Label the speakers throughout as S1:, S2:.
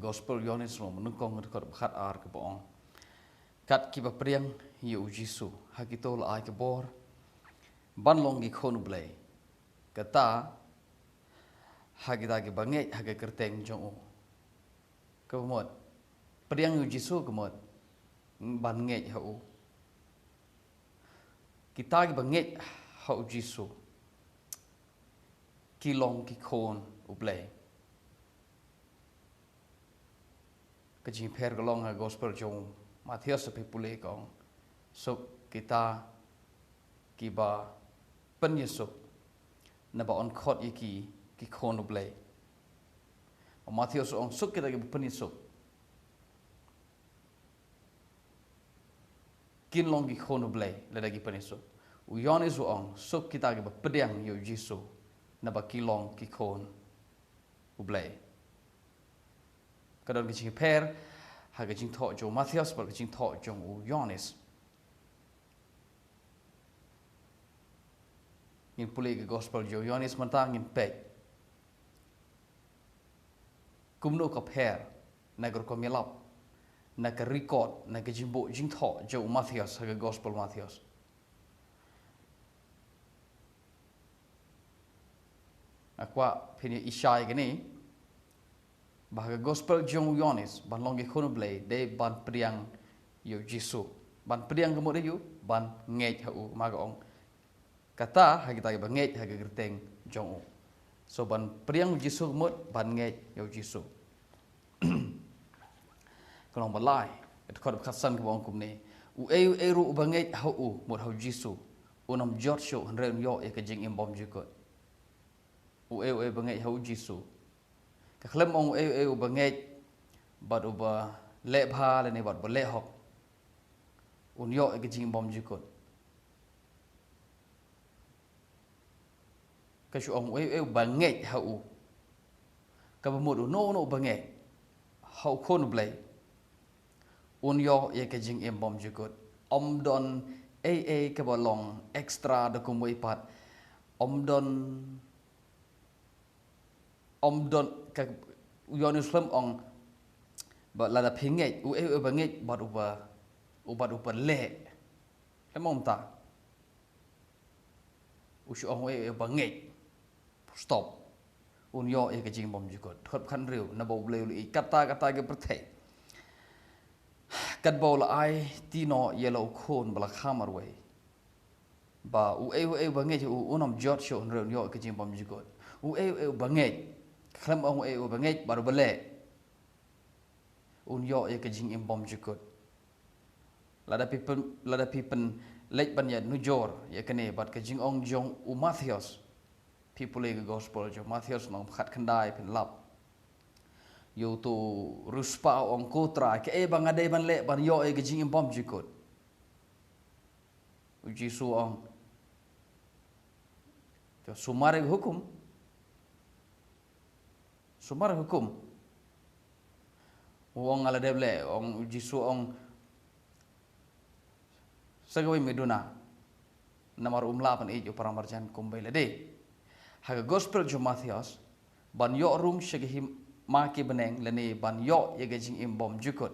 S1: gospel Yohanes ro menungkong kor khat ar ke boong kat ki ba priang yu Jisu hakitol ai ke bor ban long gi khonu blai kata hagita gi bangai haga kerteng jong ke mod priang yu Jisu ke mod ban ngai hau kita gi bangai hau Jisu ki long ki khon ublai kajing per galong ha gospel jong Matius pe pule kong so kita kiba pen Yesu na ba on khot ki khon ublai Matius ong suk kita ki pen Yesu kin long ki khon ublai la dagi pen Yesu u Yohanes ong suk kita ki ba pedang yo Yesu na ba ki long ki khon ublai kadang kecing per haga jing tho jo Matius bar kecing tho jong u Yohanes in pule ke gospel jo Yohanes mentang in pe kumno ka per na gor ko melap na ka record na ka jimbo jing tho jo Matius haga gospel Matius akwa pini Ishai gini bahaga gospel jong Yohanes ban longi khono blai de ban priang yo Jisu ban priang kemo de yu ban ngej hau maga ong kata hagita ba ngej haga gerteng jong so ban priang Jisu kemo ban ngej yo Jisu kalong balai et khod khasan ke bong kumne u eru ba ngej hau mod hau Jisu unam George show hanren yo e ka jing imbom jikot u ba ngej hau Jisu ka khlem ong ba ngej bad uba le bha le ne bad le hok un yo ke jing bom jikot ka shu ong ba ngej hau ka ba mod no ba ngej hau khon blai un yo ke jing bom jikot om don ka ba long extra da kumoi pat om don ka Yohanes lem ong ba la da phingei u ba ngei ba uba le lemom ta u shu ong ba ngei stop un yo ke jing bom jikot thot khan riu na bo le li kata ke prthei kat bo la ai tino yellow khon bla khamar we ba u ba ngei u unom jot sho riu yo ke jing bom jikot u ba ngei khlem ong ba ngej baru bele un yo ke jing bom jikot lada pipen lej ban ya nujor ya kene bat ke jing ong jong u Matius people ke gospel jo Matius nong khat khandai pen lap yo tu ruspa ong kotra ke bang ade ban le ban yo ke jing bom jikot u Jisu ong jo sumare hukum sumar hukum wong ala deble ong Jisu ong sagawi meduna namar umla pan ejo paramarjan kumbele de haga gospel jo Matius ban yo rung shaghi maki beneng lene ban yo ye gajing imbom jukot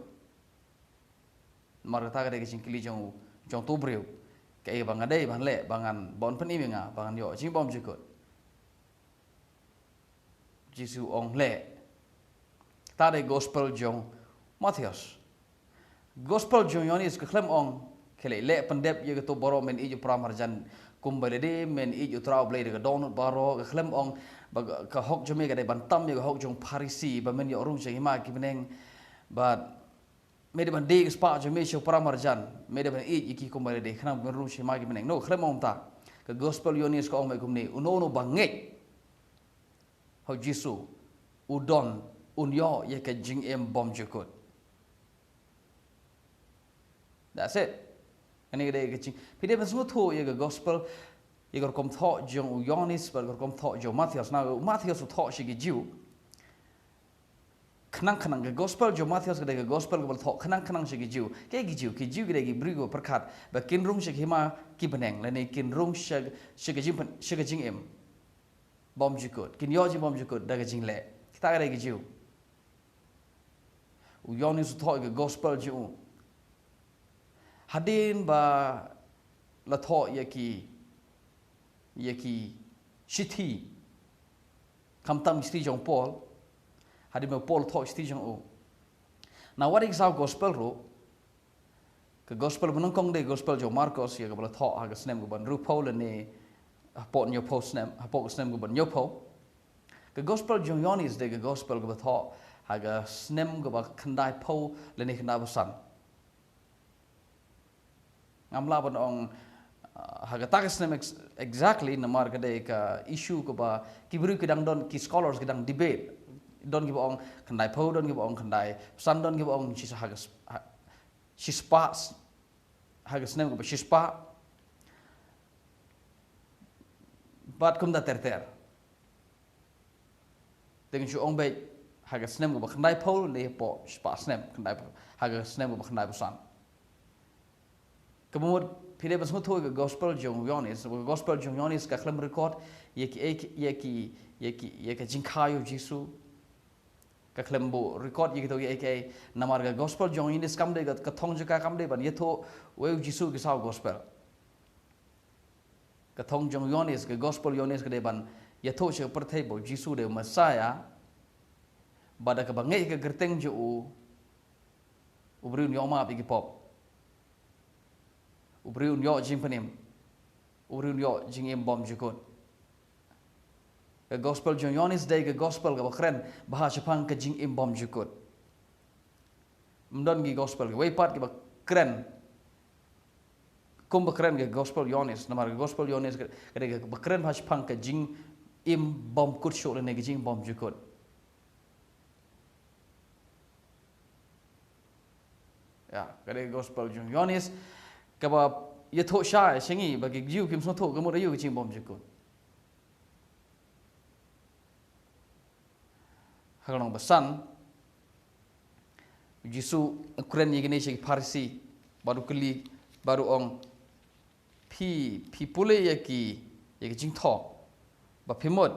S1: mar ta ga gajing kili jong tubreu ke bang ade ban le bangan bon pen iminga bangan yo jing bom jukot Jisu ong le tade gospel jong Matius gospel jong Yohanes ke khlem ong kele le pendep ye to boro men ijo pramarjan kumbale de men ijo trau blai de donut baro ke khlem ong ka hok jome ga de bantam ye hok jong Parisi ba men yo rung jeng ma ki beneng but me de ban de spa jome sho pramarjan me de ban ijo ki kumbale de khnam ben rung shema ki beneng no khlem ong ta ke gospel Yohanes ko ong me kumni uno bangek hau Jisu udon un yo ye ke jing bom jukut that's it ani de ke jing pide ban semua tho ye ke gospel ye gor kom tho jong u Yohanes bar gor kom tho jo Matius na Matius tho shi ge jiu khnang ke gospel jo Matius ke gospel ke tho khnang shi ge jiu ke jiu ge brigo perkhat ba kin rung shi hima ki beneng la ne kin rung shi ge jing bom jukut kin yo jing bom jukut da ge jing le kita ga ge jiu Yonis thoi ke gospel ju hadin ba la thoi yaki shithi kamtam sti jong Paul hadin ba Paul thoi sti jong u now what is our gospel ro ke gospel menungkong de gospel jo Marcos ya ke bala thoi ha ke snem ban ru Paul ne pot nyo post snem ha pot snem ban nyo po ke gospel jo Yonis de ke gospel ke thoi haga snem go ba khandai po le ni khna basan ngamla ban ong haga tak snem exactly na mar ga de ka issue go ba ki bru kedang don ki scholars kedang debate don gi ong khandai po don gi ong khandai san don gi ong chi haga shispa haga snem go ba shispa bat kum da ter dengan chu ong be haga snem go bakhandai pol le po spa snem khandai haga snem go bakhandai busan kemud pide bas mutho ke gospel jong Yonis gospel jong Yonis ka khlam record yeki jinkhayo jisu ka khlam bo record yeki to yeki namar ga gospel jong Yonis kam de ka thong jaka kam de ban yetho we jisu ke saw gospel ka thong jong Yonis ke gospel Yonis ke de ban yetho che perthai bo jisu de Messiah bada ka bangai ka gerteng jo ubriun yo ma bigi pop ubriun yo jing panim ubriun yo jing em bom jukot ka gospel jo Yonis day ka gospel ka bakren bah chapang ka jing em bom jukot mdon gi gospel way pat ki bakren kum bakren ka gospel Yonis namar ka gospel Yonis ka bakren bah chapang ka jing em bom kut sho le ne jing bom jukot ya kare gospel jong Yonis ka ba yetho sha sengi bagi jiu kim so tho ka mo yu jing bom jikut hagalong basan jisu kren yigene shi Farsi baru keli baru ong pi pule yaki jing tho ba phimot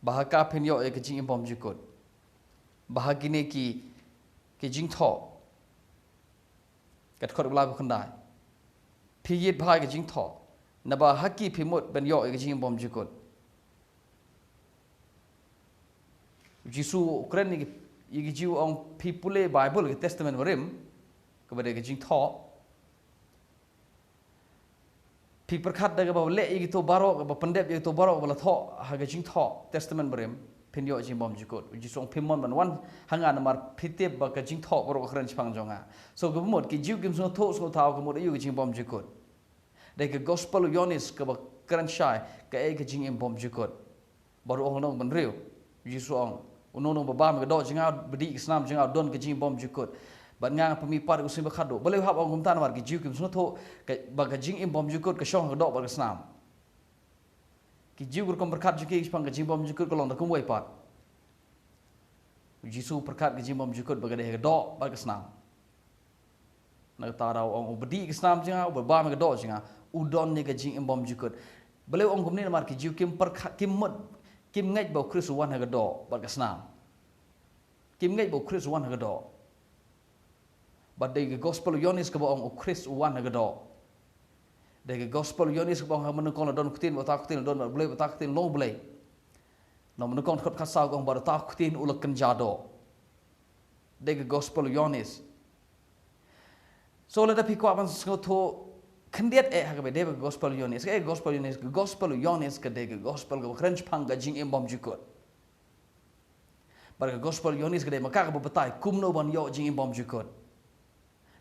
S1: bahaka phenyo yaki jing bom jikut bahagine ki jing tho kat khot bla bu khandai phi yit bhai ke jing tho na ba haki phimot ben yo ke jing bom jikot jisu ukren ni gi jiu ong phi pule bible ke testament varim ke bade ke jing tho phi prakhat da ke ba le gi to baro ke ba pandep gi to baro ba tho ha ke jing tho testament varim phin yo jing bom jikot jisu ong phimon ban wan hanga namar phitep ba ka jing tho baro khran chpang jonga so ke mod ki jiu kim so tho so thao ke mod yu jing bom jikot de ke gospel Yonis ke ba kran shai ke e ke jing em bom jikot baru ong nong ban riu jisu ong unono ba ba me do jinga bedi islam jinga don ke jing bom jikot ban nga pemi par usim ba khado boleh hab ong tan war ki jiu kim so tho ke ba ka jing em bom jikot ke shong do ba islam ki jiu gur kom berkat jiki pang ke jing bom jikot ko long da kum wai pat jisu berkat ke jing bom jikot ba ke do ba islam na ta rau ong bedi islam jinga ba me do jinga udon ni ke jing em bom jikot boleh ong kum ni mar ki jiu kim berkat kim mod kim ngai bo Chris wan ha do ba islam kim ngai bo Chris wan ha do but the gospel Yonis ke ong Chris wan ha do the gospel Yonis ke ong men kon don kutin ba ta kutin don boleh ba ta kutin lo boleh no men kon khot khasau ong ba ta kutin ulak kan jado the gospel Yonis so let the pick up and go to kandiat ha ke de gospel Yonis ke gospel Yonis ke de gospel ke krench pang ga jing em bom jikot bar gospel Yonis ke de maka ba batai kum no ban yo jing em bom jikot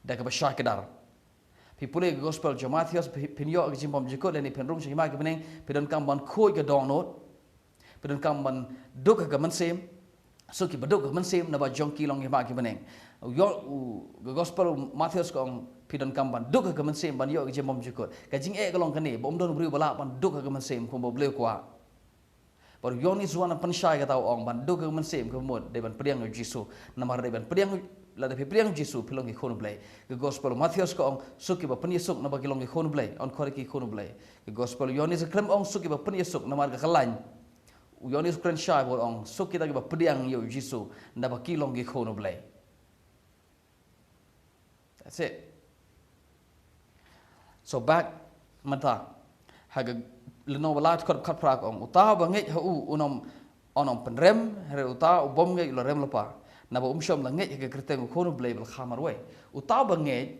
S1: da ke ba shakadar pipule gospel jo Matthias pinyo ke jing bom jikot le ni penrung chi ma ke beneng pedon kam ban khoi ke dong not pedon kam ban duk ke man sem so ki baduk ke man sem na ba jong ki long ma ke beneng yo gospel Matthias ko pidon kam ban duk ke man sem ban yo ke jing bom jikot ka jing e ke long kane bom don bru bala ban duk ke man sem ko bo ble kwa par Yonis wan pan shai ka tau ong ban duk ke man sem ko mod de ban priang Jisu namar de ban priang la de priang Jisu pilong ki khon blai ke gospel Matthias ko ong suki ba pan yesuk na ba ki long ki khon blai on khore ki khon blai ke gospel Yonis klem ong suki ba pan yesuk namar ka kalain Yonis kren shai bo ong suki ta ba priang yo Jisu na ba ki long ki khon blai That's it. So back mata haga leno balat kot kat prak ong uta banget hu unom onom penrem re uta ubom nge lo rem lepa na ba umshom la nge haga kreteng ko no blabel khamar we uta banget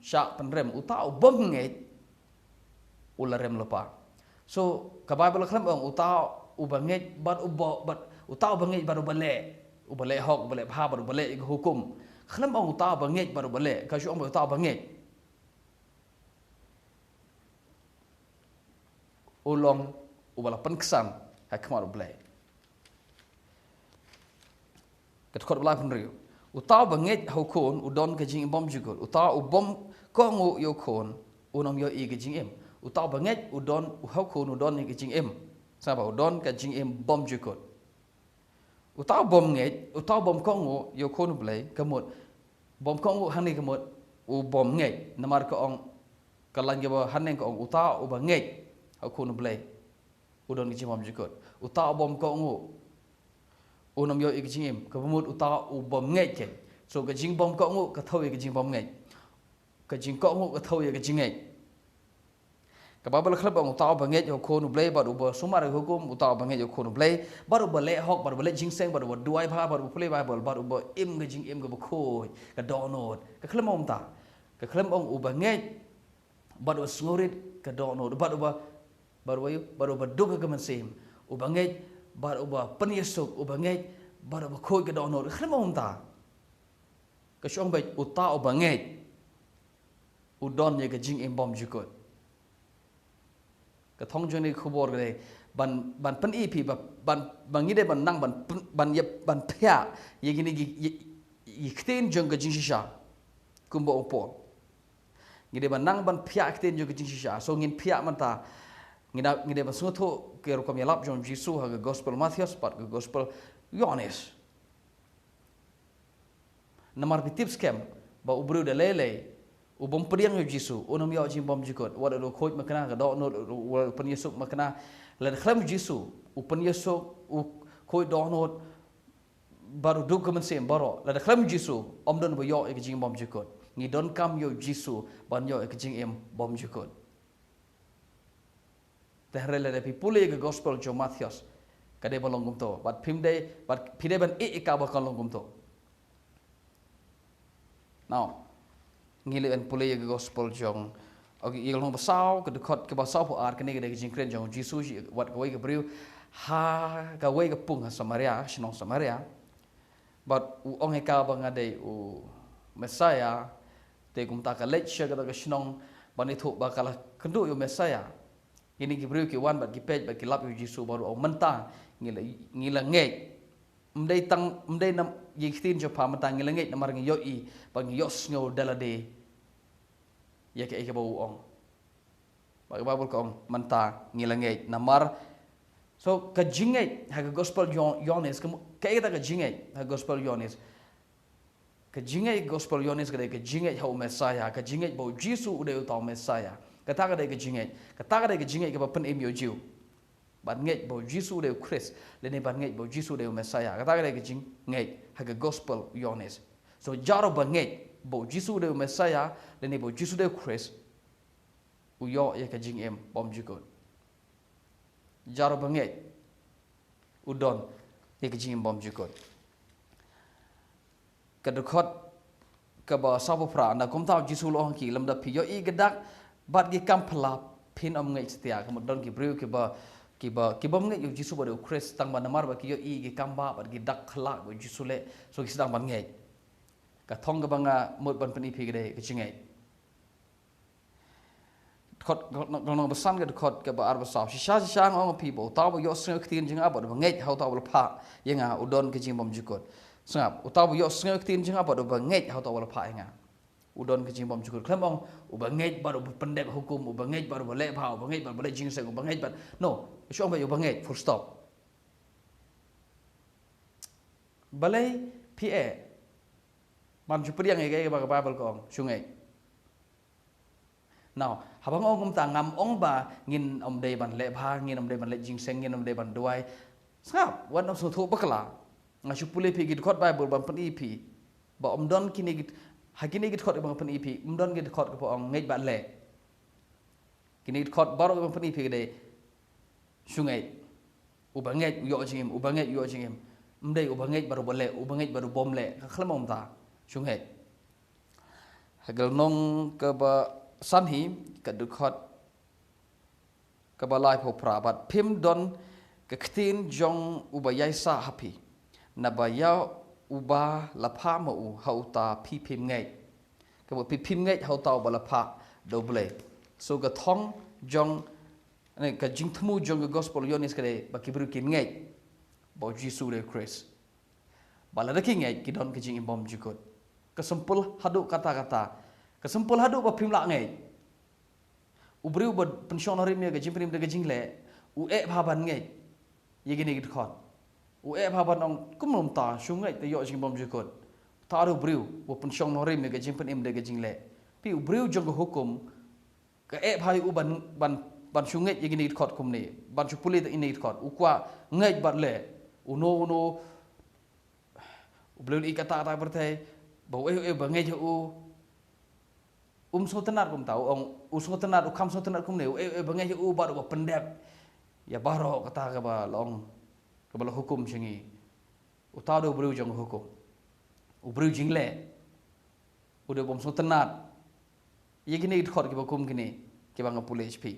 S1: syak penrem uta ubom nge ula rem lepa. So ka Bible khlem ong uta ubanget bat uta banget baru ubale hok ubale bha baru bale hukum khlem ong uta banget baru bale ka shu ong uta banget ulong ubala penkesan hakmar bale kat khot bala penriu uta banget hukun udon ka jing bom jugul uta ubom ko ngu yo kon unom yo i ka jing em uta banget udon hukun udon ka jing em saba udon ka jing em bom jugul uta bom nge uta bom ko ngu yo kon bale kamut bom ko ngu hani kamut u bom nge namar ko ong kalan ge ba haneng ko ong uta u banget hukun bale udon ka jing bom jugul uta bom ko ngu unom yo ik jing ka bumut uta u bom nge ke so ka jing bom ko ngu ka thau ka jing bom nge ka jing ko ngu ka thau ka jing nge ka babal khlab ong uta ba nge yo ko nu blai ba u ba sumar hukum uta ba nge yo ko nu blai ba u ba le hok ba u le jing seng ba u duai pha ba u play bible ba u ba im ka jing im ka ba khoi ka donot ka khlam ong ta ka khlam ong u ba nge ba u snorit ka donot ba u ba duk ka man sim u ba nge bar uba penyesuk uba ngai bar uba khoi ka donor khlem om ta ka shong bai uta uba ngai udon ye ka jing em bom jukot ka thong joni khubor gale ban pen ep ban bangi de ban nang ban yep ban phya ye gini gi khten jong ka jing shisha kumbo opol ngide ban nang ban phya khten jong ka jing shisha so ngin phya man ta ngide ban sungtho ke rokam yalap jom Jisu ha gospel Matthews pat ke gospel Yohanes namar bitip scam ba ubru de lele ubom priang yo Jisu onom yo jim bom jikot wada do khoj makna ga do no pen Yesu makna len khlam Jisu upen Yesu u khoj do no baru du kemen sem baro len khlam Jisu om don bo yo e jing bom jikot ni don kam yo Jisu ban yo e jing em bom jikot tehrele de pipule ke gospel jo Matthews kade balong gumto bat pimde bat pide ban ka ba kalong gumto now ngile en pule ke gospel jong ogi il no basau ke dekot ke basau po ar kene ke jing kren jong Jesus wat ko ke briu ha ka we ke pung Samaria sinong Samaria bat u ong he ka ba ngade u Messiah te gumta ka lech ke ke sinong bani thu ba kala kendu yo Messiah ini gibriu ki wan bat ki pej bat ki lap yu Jisu baru au mentang ngila ngej mdei nam yiktin jo pa mentang ngila ngej namar ngi yoi ba ngi yos ngo dalade ya ke bau ong ba babul ko ong mentang ngila ngej namar so ka jingej ha gospel Yohanes ka ita ka jingej ha gospel Yohanes ka jingej gospel Yohanes ka jingej ha Messiah ka jingej bau Jisu ude utau Messiah kata ka jingai ka pen em yo jiu ban ngai bo Jisu de Christ le ne ban ngai bo Jisu de Messiah kata ka jing ngai ha gospel Yohanes so jaro ban ngai bo Jisu de Messiah le ne bo Jisu de Christ u yo ya ka jing em bom jikot jaro ban ngai udon ya ka jing bom jikot ka dekot ka ba sabu pra na kom taw Jisu lo ki lam da pi yo I gadak bat gi kam phla phin om ngai setia ka modon ki briu ki ba ngai yu Jisu ba de Christ tang ba namar ba ki yo I gi kam ba bat gi dak khla go Jisu le so ki sedang ban ngai ka thong ga banga mod ban pani phi gede ki chingai khot no basan ga khot ka ba ar ba sa sha ong people taw yo sng ktin jinga ba ngai how taw ba pha yenga udon ki jing bom jikot sngap utaw yo sng ktin jinga ba ngai how taw ba pha yenga udon ke jing bom jukur klemong ubangej baru pendek hukum ubangej baru boleh bau ubangej baru boleh jing seng ubangej baru no syong ba ubangej full stop balai pa man ju priang ge ba Bible ko sungai now habang ong tangam ong ba ngin dei ban le bha ngin dei ban le jing seng ngin dei ban duai sap wan so thu bakla ngasu pule pi gid khot Bible ban pen ipi ba don kini gid hakini gid khot ban pen ipi don gid khot ko ong ngej ba le kini gid khot baro ban pen ipi de sungai ubangej yo jingim ubangej yo jingim mdei ubangej baru bole ubangej baru bom le khlamom ta sungai hagal nong ke ba sanhi ke du khot ke ba lai pho pra bat phim don ke ktin jong ubayai sa happy nabaya uba lapha ma u hauta pi phim ngai ke bo pi phim ngai hauta ba lapha doble so ga thong jong ne ka jing thmu jong gospel yonis kare ba kibru kin ngai bo jisu le Chris bala da king ngai kidon ke jing imbom jikot kesempul haduk kata-kata kesempul haduk ba phim la ngai ubriu ba pensionari me ga jing prim de ga jing le u e bhaban ngai yegini git khot u e bhaban ong kumlum ta sungai te yo jing bom jikot taru briu bo pensionari me ga jing prim de ga jing le pi ubriu jong ga hukum ka e bhai u ban sungai yegini git khot kum ni ban chupuli te ini git khot u kwa ngai bat le uno ubriu i kata ta bertai bo e ba ngai u so tenar kum tau ong so tenar u kam so tenar kum ne e ba ngai u ba do pendep ya baro kata ka ba long ka ba hukum singi uta do bru jong hukum u bru jing le u de bom so tenat ye gini khot ki ba kum gini ki ba nga police pi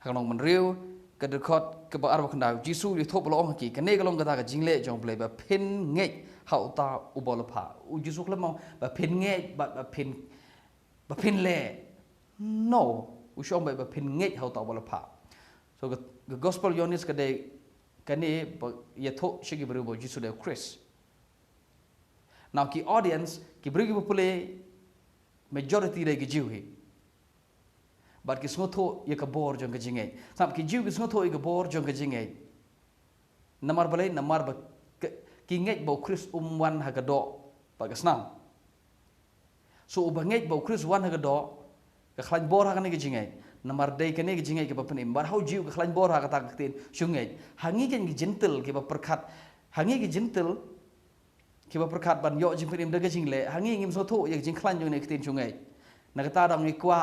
S1: hang long man riu ka de khot ka ba ar ba khanda jisu li thop lo ong ki ka ne ka long ka ta ka jing le jong ple ba phin ngai hau ta u bol pha u jisu khle mo ba phin ngai ba phin le no u shom ba phin ngai hau ta bol pha so the gospel yonis kade kani ye tho shigi bru bo jisu de Chris now ki audience ki bru ki pule majority de gi jiu hi but ki snotho ye ka bor jong ga jingai sam ki jiu ki snotho ye ka bor jong ga jingai namar balai namar ba ki ngai bo Chris wan ha ga do ba ga snam so ba ngai bo Chris wan ha ga do ka khlan bor ha ga ni ga jingai namar dai kene gi jingai ke ba penim bar hau jiu ke khlan bor ha kata tin sungai hangi ken gi gentle ke ba perkhat hangi gi gentle ke ba perkhat ban yo jing penim daga jingle hangi ngim so tho ye jing khlan jong ne tin sungai na kata dam ni kwa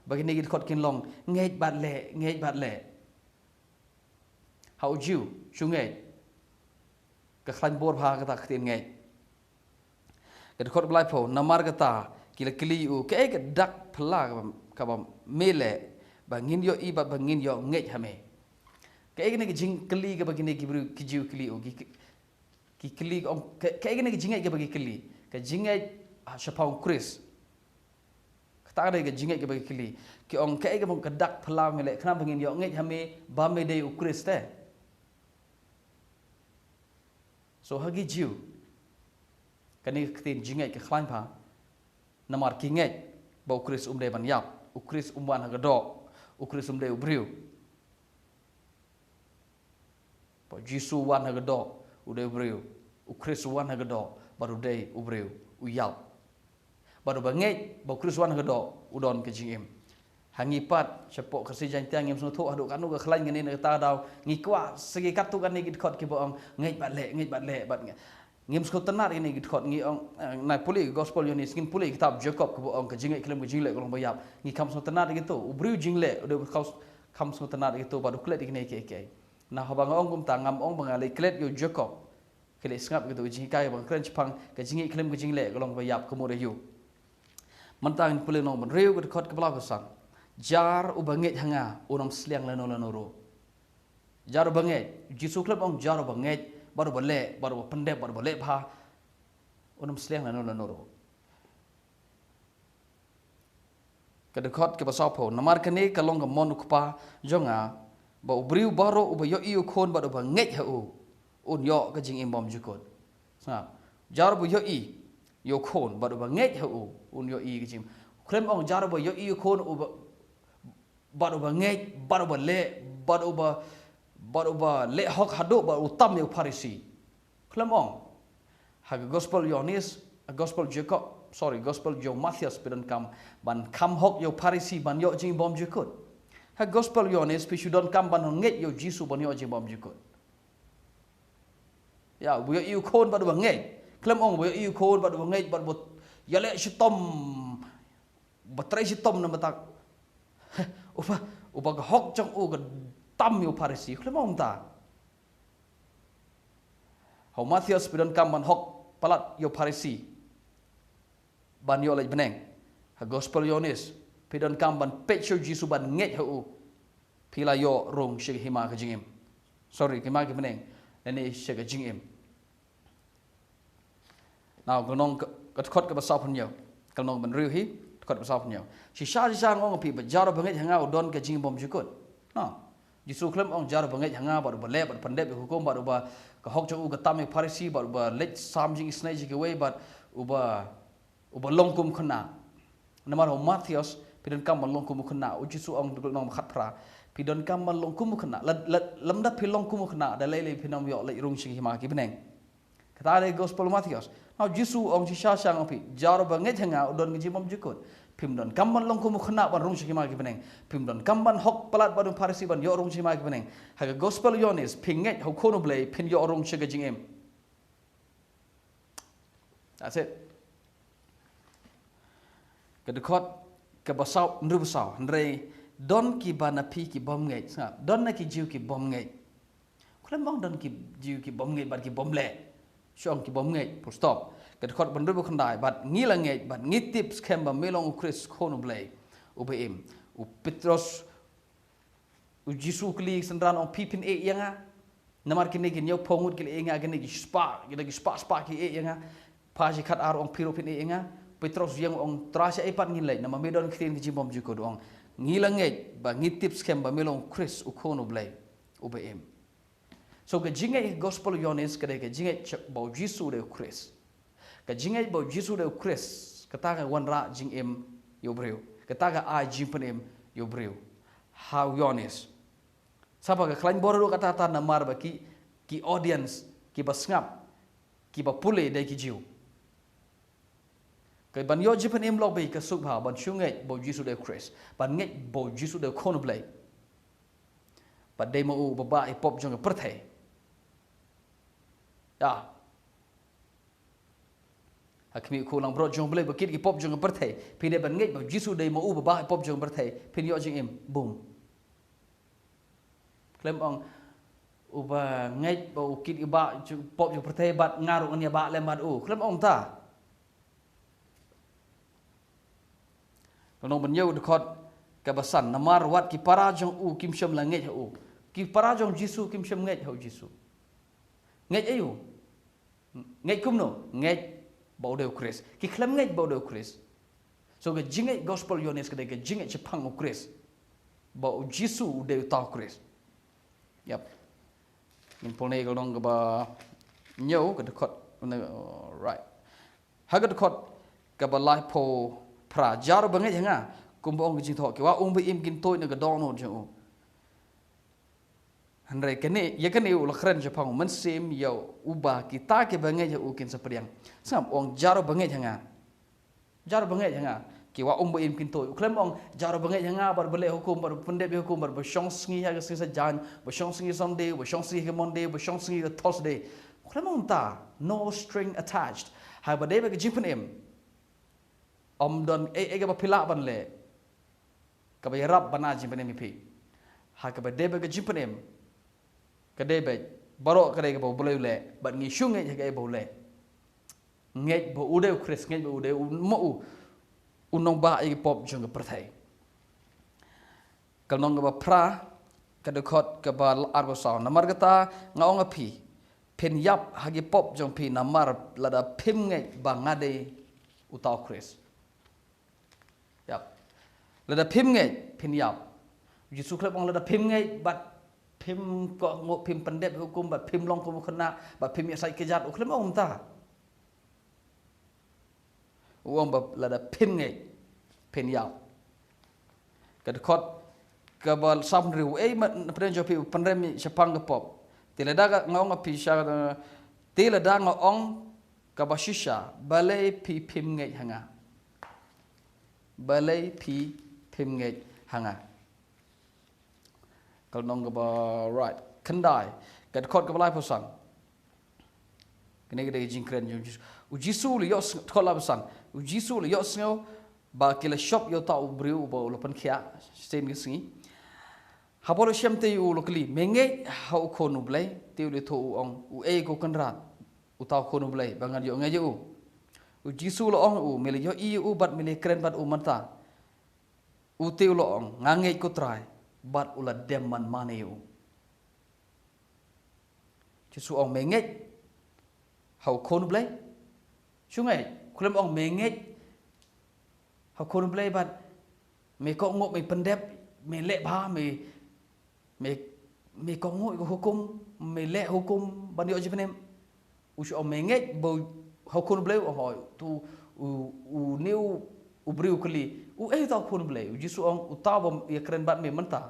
S1: ba kene gi khot kin long ngai bat le hau jiu sungai ke khlan bor ha kata tin ngai ke khot blai pho namar kata kila kili u ke ke dak phla ka ba mele bangin yo iba bangin yo ngai hame ke gne ki jing kli ke bagine ki bru ki jiu kli o ki kli om ke gne ki jingai ke bagi kli ke jingai shapau Chris kata ada ke jingai ke bagi kli ki ong ke ke bong kedak phla mele khna bangin yo ngai hame ba me dei u Chris te so hagi jiu kani ktin jingai ke khlan pha namar ki ngai ba Chris de ban yap u Chris wan ha do Chris de ubriu pa jisu wan ha do u de ubriu u Chris wan ha do baru de ubriu u yap baru bangai ba Chris wan ha do u don ke jingim hangi pat chapo kasi jan tiang ngim so tho adu kanu ka khlan ngene ne ta daw ngi kwa segi kat tu kan ni git khot ki bo ong ngai bat le bat ngim sko tenar ini git khot ngi ong na puli gospel yonis ngin puli kitab Jacob ko ong ka jingai klem ko jingle ko long bayap ngi kam so tenar gitu ubriu jingle de kam so tenar gitu baru klet ikne ke na habang ong kum tangam ong bangalai klet yo Jacob kele ngap gitu jingai kai bang kren chpang ka jingai klem ko jingle ko long bayap ko mo re yu mentang puli no mon riu ko khot ka bla ko sang jar ubanget hanga unom sliang lano ro jar ubanget jisu klem ong jar ubanget baru boleh baru pendek baru boleh bah unum seliang lano ro kedekot ke basapo namar kene kalong ke mon ukpa jonga ba ubriu baro uba yo iu khon ba ba nget ha u un yo ka jing imbom jukot sa jar bu yo i yo khon ba ba nget ha u un yo i ka jing krem ong jar bu yo iu khon uba ba nget ba le ba le hok hado ba utam yo parisi krem ong ha gospel yonis gospel Jacob gospel jo Matthias pidan kam ban kam hok yo parisi ban yo jing bom jukot ha gospel yonis pi shudon kam ban nget yo jisu ban yo jing bom jukot ya bu yu khôn ba du ngai klem ong bu yu khôn ba du ngai ba bu ya le shitom ba trai shitom na matak upa ga hok chong u ga tam yu Pharisee klem ong ta hau Matthias pidon kam ban hok palat yu Pharisee ban yo le beneng ha gospel yonis pidon kam ban peccho jisu ban nget hu pila yo rong shig hima ka jingim sorry hima ka beneng nani shig ka jingim now gonong ka khot ka basau phun yo kalnong ban riu hi khot basau phun yo si sha ngong pi ba jaro banget hanga udon ka jing bom jukut no jisu klem ong jaro banget hanga ba ba le ba pandep hukum ba ba ka hok cho u ka tam Pharisee ba let sam jing snai ji ke we ba uba longkum khna namar ho Matthias pidon kam ban longkum khna u jisu ong nong khat phra pidon kam ban longkum khna lamda pi longkum khna da le pinom yo le rung shing hima ki beneng kata le gospel Matthias now jisu ong si sha sang pi jaro banget hanga udon ngi bom jukut pim don kam ban longkum khna ban rung shing hima ki beneng pim don kam ban hok palat ba Pharisee ban yo rung shing hima ki beneng ha gospel yonis pinget ho kono ble pin yo rung shing jing em that's it kedekot ke basau nru basau ndrei don ki banapi ki bom ngai sa don na ki jiu ki bom ngai klem bang don ki jiu ki bom ngai bat ki bom le shong ki bom ngai full stop kedekot ban nru khandai bat ngi la ngai bat ngi tips kem ba melong Chris kono ble ubem u Petros u jisu kli sendran on pipin e yanga namar kini ki nyok pongut ki e nga gani ki spa ki e yanga pa ji khat ar on piropin e yanga Petros yang ong terasa epat ngilai nama medon kitin ki bom juko dong ngilang ngai ba ngitip scam ba melong Chris ukono blai ubem so ke jingai gospel yonis ke jingai bau jisu de Chris ke jingai bau jisu de Chris kata ka wan ra jing em yo breu kata ka a jing pen em yo breu how yonis sapa ka klain boru kata ta namar ba ki audience ki ba ngap ki ba pule de ki jiu cái ban yo jipen em lobby cái suk ha ban chung ngai bo jisu de Chris ban ngai bo jisu de kono blai ban de mo u ba ai pop jong per the ya hakmi ko lang bro jong blai ba kit ki pop jong per the pi de ban ngai bo jisu de mo u ba ai pop jong per the pin yo jing em boom klem ong u ba ngai bo kit ki ba pop jong per the bat ngaru nya ba le mat u klem ong ta Kalau beliau dekat kebasan namar wat ki parajong u kim syam langit u ki parajong jisu kim syam ngai ho jisu ngai ayu ngai kumno ngai bau de Chris ki klam ngai bau de Chris so ke jingai gospel yonis ke ke jingai chepang u Chris bau jisu de ta Chris yap min polne kalau ke ba nyau ke dekat right ha ke dekat ke ba lai po pra jaro banget hanga kumbong jing tho ke wa ung bi im kin toy na ga dong no jo hanre kene ye kene u lakhren je phang man sim yo uba kita ke banget je u kin sapriang sam ong jaro banget hanga ke wa ung bi im kin toy klem ong jaro banget hanga bar bele hukum bar pendep hukum bar bashong sngi ha ga sa jan bashong sngi Sunday bashong sngi ke Monday bashong sngi ke Thursday klem ong ta no string attached ha ba de ba ke jipen em om don e ga pila ban le ka ba rab bana jin bane mi phi ha ka ba de ba ga jin panem ka de ba baro ka de ga bo bole le ban ngi shu ngai ga bo le ngai bo u de Chris ngai bo u de mo u nong ba e pop jong ka prathai ka nong ga ba pra ka de khot ka ba argo saw namar ga ta ngaong a phi pen yap ha gi pop jong phi namar la da phim ngai ba ngade u ta Chris lada phim ngai phin yap jisu khlep ong lada phim ngai bat phim ko ngo phim pandep hukum bat phim long kum khna bat phim ya sai kejat khlep ong ta uang bat lada phim ngai phin yap kad khot kabal sam riu ei mat pren jo pi pandem chapang pop tilada ga ngong pi sha tilada ngong kabashisha balai pi phim ngai hanga balai pi phim ngai hanga kalau nong ba right kendai kad khot ka balai posang kene gede jing kren jong Jisu u Jisu le yo thola basan u Jisu le yo sngo ba kila shop yo ta u briu ba lo pan khia sten gi singi habolo shem te u lokli menge ha u khonu blai te le tho u ong u e ko kan rat u ta khonu blai bangan yo nge u Jisu lo ong u mele yo i u bat mele kren bat u manta u te lo ong ngange ko trai bat ula dem man mane u Jisu ong menge ha u khonu blai chungai kulem ong menge ha khonu blai bat me ko ngok me pendep me le ba me ko ngok ko hukum me le hukum ban yo jipenem u sho menge bo ha khonu blai o ho tu u new u briu kli u e ta khonu blai u Jisu ong u ta bom ya kren bat me manta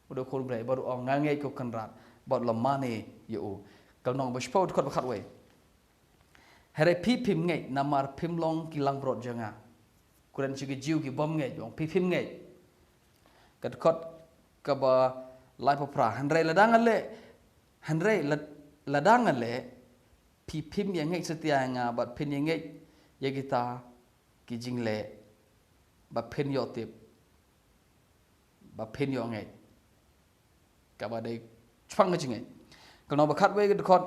S1: u do khonu blai baru ong ngange ko kanrat bot la mane yo kal nong ba spot khot ba khat we Hare pim ngai namar pim long kilang brot janga. Kuran chigi jiu ki bom ngai jong pim ngai. Kat kot ka ba lai pa pra hanre ladang ale hanre ladang ale pim yang ngai setia nga bat pin yang ngai ya kita ki jing le ba pin yo tip ba pin yo ngai. Ka ba dei chwang ngai. Kalau ba khat we kat kot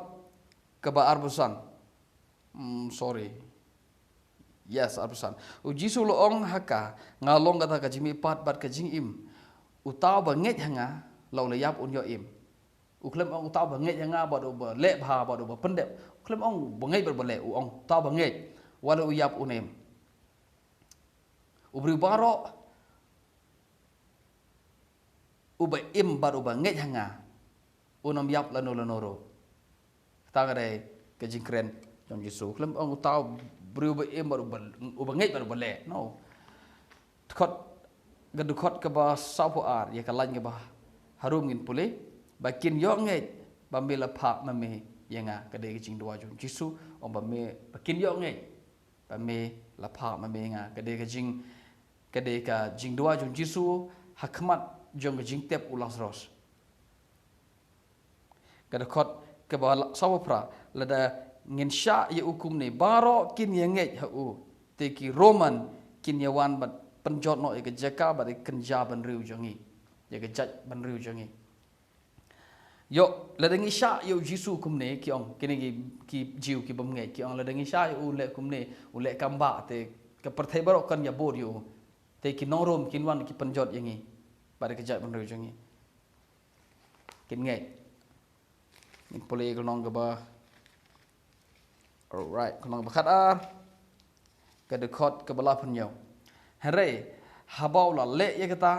S1: ka ba arbusan sorry. Yes, arbusan. U Jisu lo ong haka ngalong kata ka jimi pat bat ka jing im. U tau ba nget hanga law le yap un yo im. U klem ong u tau ba nget hanga bat u ba le bha bat u ba pendep. Klem ong ba nget ba le u ong tau ba nget wala u yap unem. U bri baro u ba im bat u ba nget hanga. Unom yap lanoro. Ta ga dei ka jing kren trong Giêsu klem ong tao briu ba em ba u ba ngai ba le no khot gadu khot ka ba sau po ar ya ka lan ga ba harum ngin pule ba kin yo ngai ba me la pha ma me yanga ka de jing dwa jong Giêsu ong ba me ba kin yo ngai ba me la pha ma me nga ka de ka jing dwa jong Giêsu hakmat jong jing tep ulas ros gadu khot ka ba sau pra la da ngin sya ye hukum ni baro kin ye ngai ha u te ki roman kin ye wan bat penjot no ke jaka bat kenja ban riu jongi ye ke jaj ban riu jongi yo la dengi sya ye Jisu kum ne ki ong kini ki jiu ki bom ngai ki ong la dengi sya ye u le kum ne u le kamba te ke perthai baro kan ya bod yo te ki norom kin wan ki penjot ye ngi bat ke jaj ban riu jongi kin ngai ni pole ko nong ga ba alright kunong bakat ar ka de khot ka bala phnyo hare habau la le ye kata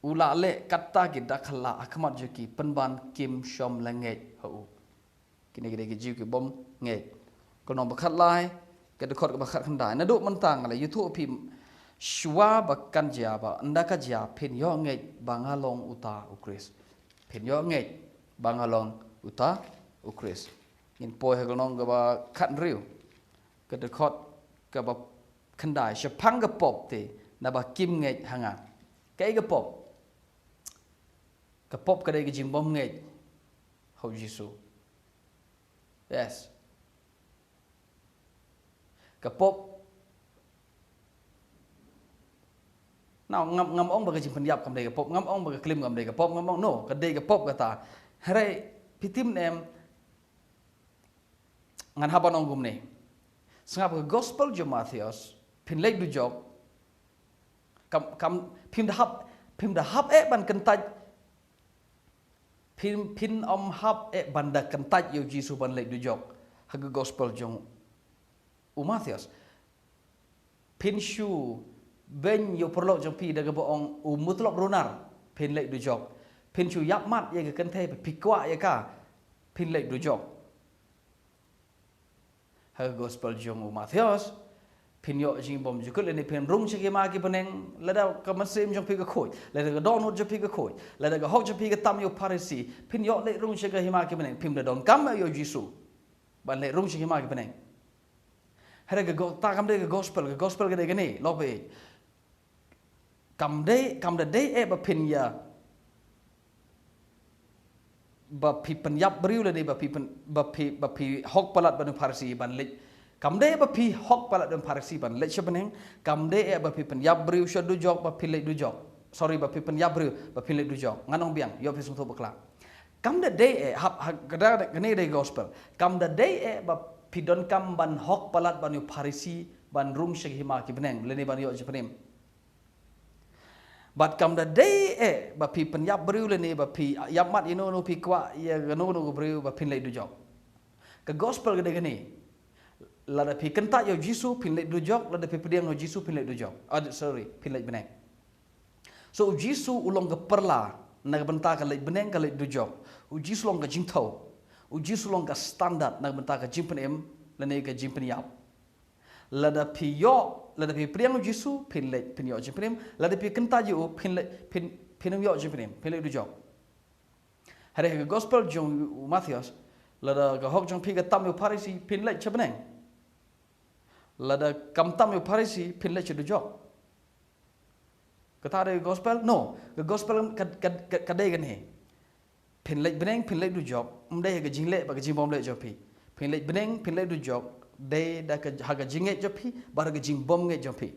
S1: ula le katta ki dakhala akhmat je ki penban kim shom la nge ho kini ge ge jiu ki bom nge kunong bakat lai ka de khot ka bakat khandai na do mentang la yutu phim shwa bakan ja ba ndaka ja phin yo nge bangalong uta ukris phin yo nge bangalong uta ukris in poi ha nong ga ba khat riu ka de khot ka ba khandai shapang ga pop te na ba kim nge hanga kai ga pop ka de ga jing bom nge ho Jisu yes ka pop nào ngam ong ba ga jing penjap kam de ga pop ngam ong ba ga klim kam de ga pop ngam ong no ka de ga pop ga ta hare pitim nem ngan haban ong gumne sangap ke gospel jo Matthews pin lek du jok kam pim da hap e ban kentaj pin om hap e ban da kentaj yo Jisu ban lek du jok ha ke gospel jong u Matthews pin shu ben yo perlo jong pi da ga boong u mutlok runar pin lek du jok pin shu yap mat ye ke kenthe pikwa ye ka pin lek du jok ha gospel jong u Matthews pin yo jing bom jukul ni pin rung chi ma ki peneng la da ka masim jong pi ka khoi la da don hot jong pi ka khoi la da hok jong pi ka tam yo parisi pin yo le rung chi ka hima ki peneng pin da don kam yo Jisu ban le rung chi hima ki peneng ha ga go ta kam de gospel ga de ni lo pe kam de e ba pin ya bapi penyap beriu le ni bapi hok palat banu Parsi ban lej kamde bapi hok palat banu Parsi ban lej sebeneng kamde bapi penyap beriu syadu jok bapi lej du jok sorry bapi penyap beriu bapi lej du jok nganong biang yo pisung tu bekla kamde de hap kada gane de gospel kamde de bapi don kam ban hok palat banu Parsi ban rung syahima ki beneng le ni ban yo sepenem But kam da day bapi penyap beriu le ni bapi yamat ino no pi kwa ya gano no beriu bapin le du jok. Ke gospel gede gini. Lada pi kenta yo Jisu pin le du jok, lada pi pediang yo Jisu pin le du jok. Sorry, pin le beneng. So Jisu ulong ke perla na benta ke le beneng ke le du jok. Jisu long ke jingtau. Jisu long ke standard na benta ke jimpen em le ni ke jimpen yap. Lada pi yo lada pi priang Jisu pin yo jimpenem lada pi kenta ju pin yo jimpenem pin le du jok hare ke gospel jong Matthias lada ga hok jong pi ga tam yo Parisi pin le chbeneng lada kam tam yo Parisi pin le du jok kata de gospel no ke gospel ka de gan he pin le beneng pin le du jok mde ga jingle ba ga jimbom le jopi pin le beneng pin le du jok de da ke haga jinget jopi bar ke jimbom nge jopi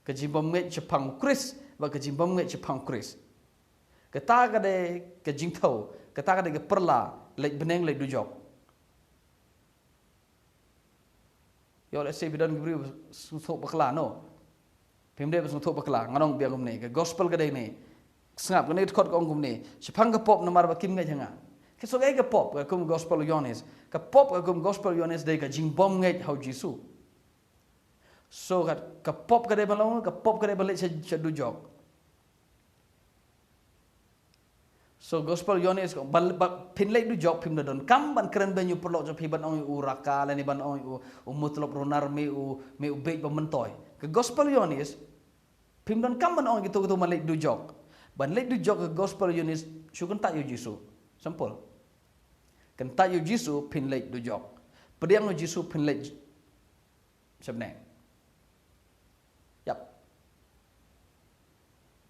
S1: ke jimbom nge chepang Chris ba ke jimbom nge chepang Chris ke ta ga de ke jingthau ke ta ga de ke perla le beneng le du jok yo le se bidan gibri sutho bakla no pimde sutho bakla nganong biang gumne ke gospel ga de ne sngap ga ne khot kong gumne chepang ke pop namar ba kim nge janga ke so ga pop ga kum gospel yones ka pop ka kum gospel yones de ka jingbom nge hau Jisu so ka pop ka de balong ka pop ka de balik se du jok so gospel yones ko pin le du jok pim don kam ban keren banyu perlo jo pi ban ong uraka le ni ban ong mutlop ronar me u be ba mentoy ka gospel yones pim don kam ban ong gitu man le du jok ban le du jok ka gospel yones syukun tak yo Jisu simple kenta yo Jisu pin le du jok pediang yo Jisu pin le sebeneng yap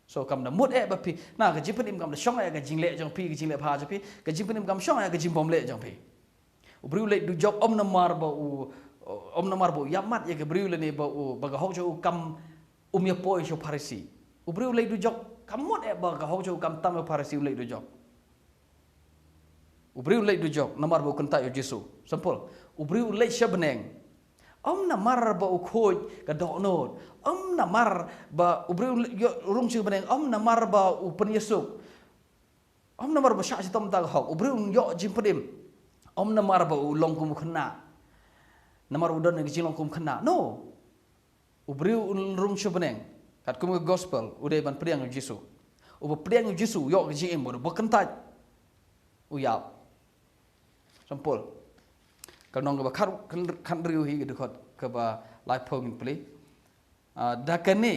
S1: so kam na mut bapi na ka jipen im kam da shong ka jingle jong pi ka jingle pha jo pi ka jipen im kam shong ka jimbom le jong pi ubriu le du jok om na mar bo yamat ya ka briu le ne bo ba ga hok jo kam ya poi jo Parisi ubriu le du jok kam mut ba ga hok jo kam tam yo Parisi le du jok ubriu le du jok namar bo kenta yo Jisu simple ubriu le sebeneng om namar ba khoj ka do no om namar ba ubriu rung chu beneng om namar ba pen Yesu om namar ba sha tom ta hok ubriu yo jimpedim om namar ba long kum khna namar udon ngi jilong kum khna no ubriu rung chu beneng kat kum gospel ude ban priang Jisu uba priang Jisu yo ji em bo kenta uyap sampul kalau nong kan riu hi gitu ke ba live pong play da kane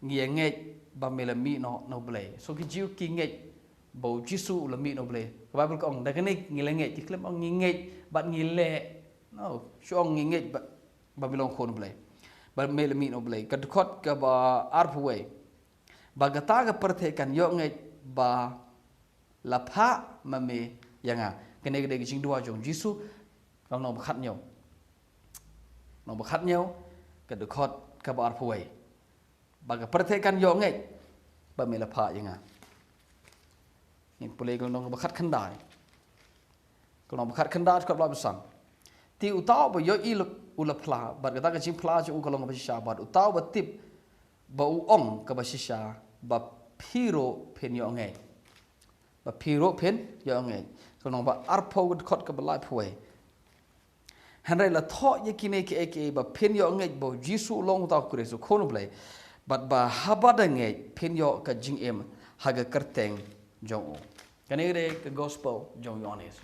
S1: nge ba melami no ble so ki jiu ki nge bo Jisu la mi no ble bible ko ong da kane nge ti klem ong nge ba ngile no so ong nge ba bilong kon ble ba melami no ble ka khot ke ba arpwe ba gata ga perthekan yo nge ba lapha mame yanga kene gede jing dua jong Jisu long nong khat nhau ke de khot ka bar phuai ba ga perthekan yo ngai ba me la pha yanga ni pule ko nong ba khat khandai ko nong ba khat khandai ko ba sang ti utaw ba yo i ula phla ba ga ta ga jing phla ju ko long ba sha ba utaw ba tip ba u ong ka ba sha ba phiro phen yo ngai ba phiro phen yo ngai ko nong ba arpho khot ka ba lai phuai Henry la tho ye kine ke eke ba pin yo ngai bo Jisu long ta kure so kono blai but ba habada ngai pin yo ka jing em haga kerteng jong o kanere ke gospel jong yonis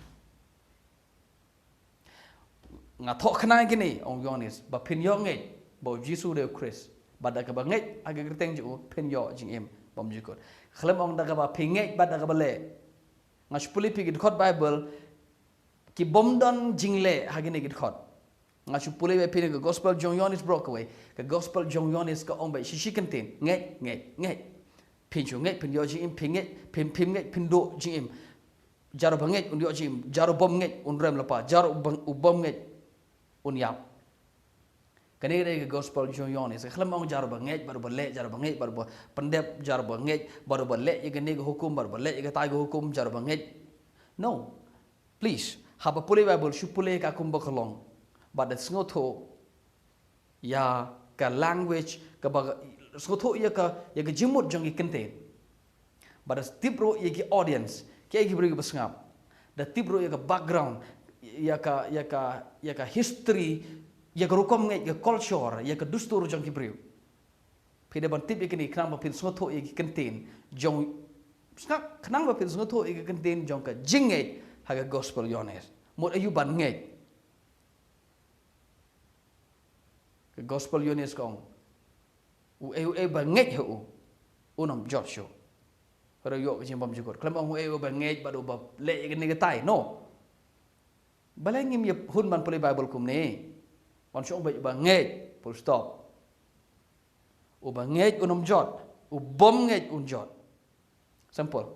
S1: nga tho khna gini ong yonis ba pin yo ngai bo Jisu de Chris ba da ka ba ngai haga kerteng jo pin yo jing em bom jikot khlem ong da ka ba pin ngai ba da ka ba le nga spuli pi khot bible ki bomdon jingle hagine git khot nga chu pule be pine ke gospel jong yonis broke away ke gospel jong yonis ka ombe shishi kentin ngai pin chu ngai pin yo ji im pin ngai pin do ji im jaru banget un yo ji im jaru bom ngai un rem lapa jaru bom ngai un yap kani re gospel joyon is khlam ong jaru banget baru bale jaru banget baru pendep jaru banget baru bale ye gani hukum baru bale ye tai hukum jaru banget no please haba pulih bible shu pulih ka kum bakalong but that's not ya ka language ka bag sotho ya ka jimut jong ikente but the tipro ya ki audience ke gi beri basngap the tipro ya ka background ya ka history ya ka rukom ngai ya culture ya ka dustur jong ki beri pede ban tip ikini kram pin sotho ya ki kenten jong snap knang ba pin sotho ya ki kenten jong ka jingai haga gospel yones mod ayu ban ngai ke gospel yones kong u ba ngai hu unam joshua pada yo ke jimbam jukor klam ong ba ngai ba do ba le ke ni tai no balai ngim ye hun man poli bible kum ni on shong ba ngai full stop u ba ngai unam jot u bom ngai un jot simple